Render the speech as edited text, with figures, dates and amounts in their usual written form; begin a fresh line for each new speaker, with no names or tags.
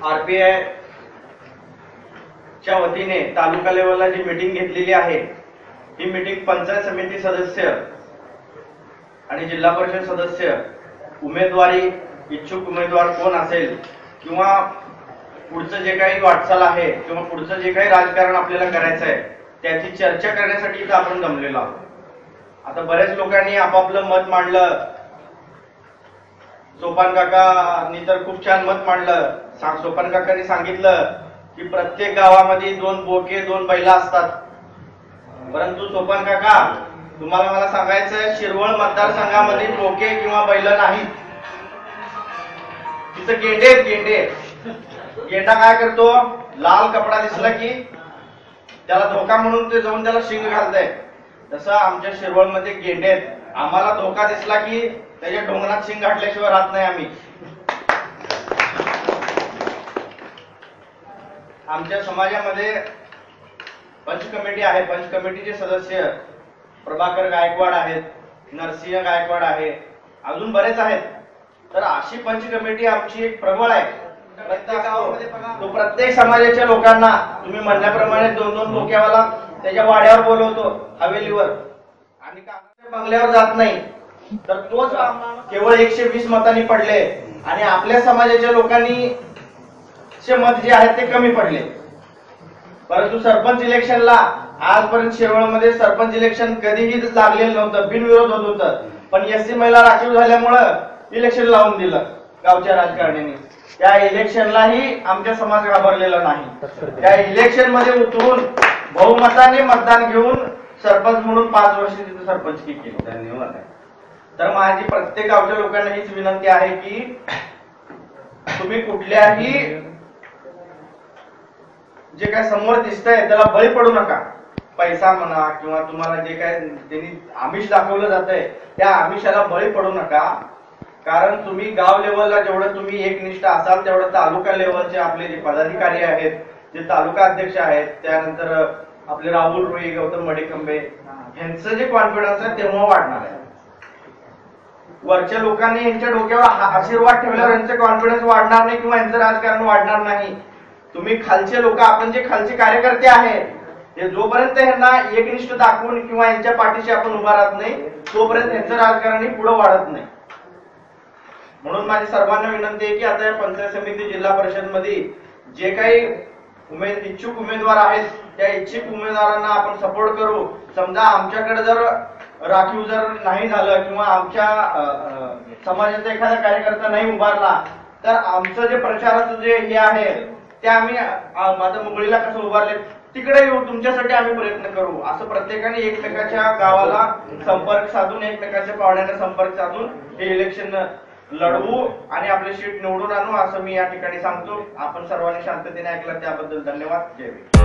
RPI च्या वतीने तालुका लेवलला जी मीटिंग घेतलेली आहे ही मीटिंग पंचायत समिती सदस्य आणि जिल्हा परिषद सदस्य उमेदवारी इच्छुक उमेदवार कोण असेल किंवा पुढचं जे काही वाटचाल आहे किंवा पुढचं जे काही राजकारण आपल्याला करायचं आहे त्याची चर्चा करण्यासाठी इथं आपण जमलेलो आहोत। आता बऱ्याच लोकांनी आपापलं मत मांडलं। सोपान काकांनी तर खूप छान मत मांडलं। सोपान काकांनी सांगितलं की प्रत्येक गावामध्ये 2 बोके 2 बैला असतात, परंतु सोपान काका तुम्हाला मला सांगायचं शिरवळ मतदारसंघामध्ये बोके किंवा बैल नाहीत, तिथं गेंडे गेंडे। गेंडा काय करतो, लाल कपडा दिसला की त्याला धोका म्हणून ते जाऊन त्याला शिंग घालतंय। तसं आमच्या शिरवळमध्ये गेंडे आहेत, आम्हाला धोका दिसला की त्याच्या ढोंगणात शिंग घातल्याशिवाय राहत नाही आम्ही। आमच्या समाजामध्ये पंच कमिटी आहे, पंच कमिटीचे सदस्य प्रभाकर गायकवाड आहेत, नरसिंह गायकवाड आहे, अजून बरेच आहेत। तर अशी पंच कमिटी आमची एक प्रबळ आहे। तो प्रत्येक समाजाच्या लोकांना तुम्ही म्हणल्याप्रमाणे 2-2 बोक्यावाला त्याच्या वाड्यावर बोलवतो हवेलीवर आणि बंगल्यावर जात नाही, तर तोच केवळ 120 मतांनी पडले आणि आपल्या समाजाच्या लोकांनी मत जे आहेत ते कमी पडले। परंतु सरपंच इलेक्शनला आजपर्यंत शिरवळमध्ये सरपंच इलेक्शन कधीही लागलेलं नव्हतं, बिनविरोध होत होतं, पण एससी महिला राखीव झाल्यामुळं इलेक्शन लावून दिलं गावच्या राजकारण्यांनी। त्या इलेक्शनलाही आमचा समाज घाबरलेला नाही। त्या इलेक्शन मध्ये उतरून बहुमताने मतदान घेऊन सरपंच म्हणून 5 वर्ष तिथे सरपंचकी केली। धन्यवाद। तर माझी प्रत्येक गावच्या लोकांना हीच विनंती आहे की तुम्ही कुठल्याही जे काय समोर दिसतंय त्याला बळी पडू नका। पैसा म्हणा किंवा तुम्हाला जे काय त्यांनी आमिष दाखवलं जातंय त्या आमिषाला बळी पडू नका, कारण तुम्ही गाव लेवलला जेवढं तुम्ही एकनिष्ठ असाल तेवढं तालुका लेवलचे आपले जे पदाधिकारी आहेत, जे तालुका अध्यक्ष आहेत, त्यानंतर आपले राहुल रुई, गौतम मडेकंबे यांचं जे कॉन्फिडन्स आहे तेव्हा वाढणार आहे। वरच्या लोकांनी यांच्या डोक्यावर आशीर्वाद ठेवल्यावर यांचं कॉन्फिडन्स वाढणार नाही किंवा यांचं राजकारण वाढणार नाही। तुम्ही खालचे लोक, आपण जे खालचे कार्यकर्ते आहेत ते जोपर्यंत यांना एकनिष्ठ दाखवून किंवा यांच्या पाठीशी आपण उभा राहत नाही तोपर्यंत यांचं राजकारण पुढे वाढत नाही। म्हणून माझी सर्वांना विनंती आहे की आता या पंचायत समिती जिल्हा परिषद मध्ये जे काही इच्छुक उमेदवार आहेत त्या इच्छुक उमेदवारांना आपण सपोर्ट करू। समजा आमच्याकडे जर राखीव जर नाही झालं किंवा आमच्या समाजाचा एखादा कार्यकर्ता नाही उभारला तर आमचं जे प्रचाराचं जे हे आहे ते आम्ही माझ्या मुंबईला कसं उभारले तिकडे येऊ, तुमच्यासाठी आम्ही प्रयत्न करू। असं प्रत्येकाने एकमेकाच्या गावाला संपर्क साधून एकमेकाच्या पाहुण्यांना संपर्क साधून हे इलेक्शन लढवू आणि आपले सीट निवडून आणू असं मी या ठिकाणी सांगतो। आपण सर्वांनी शांततेने ऐकलं त्याबद्दल धन्यवाद। जय हिंद।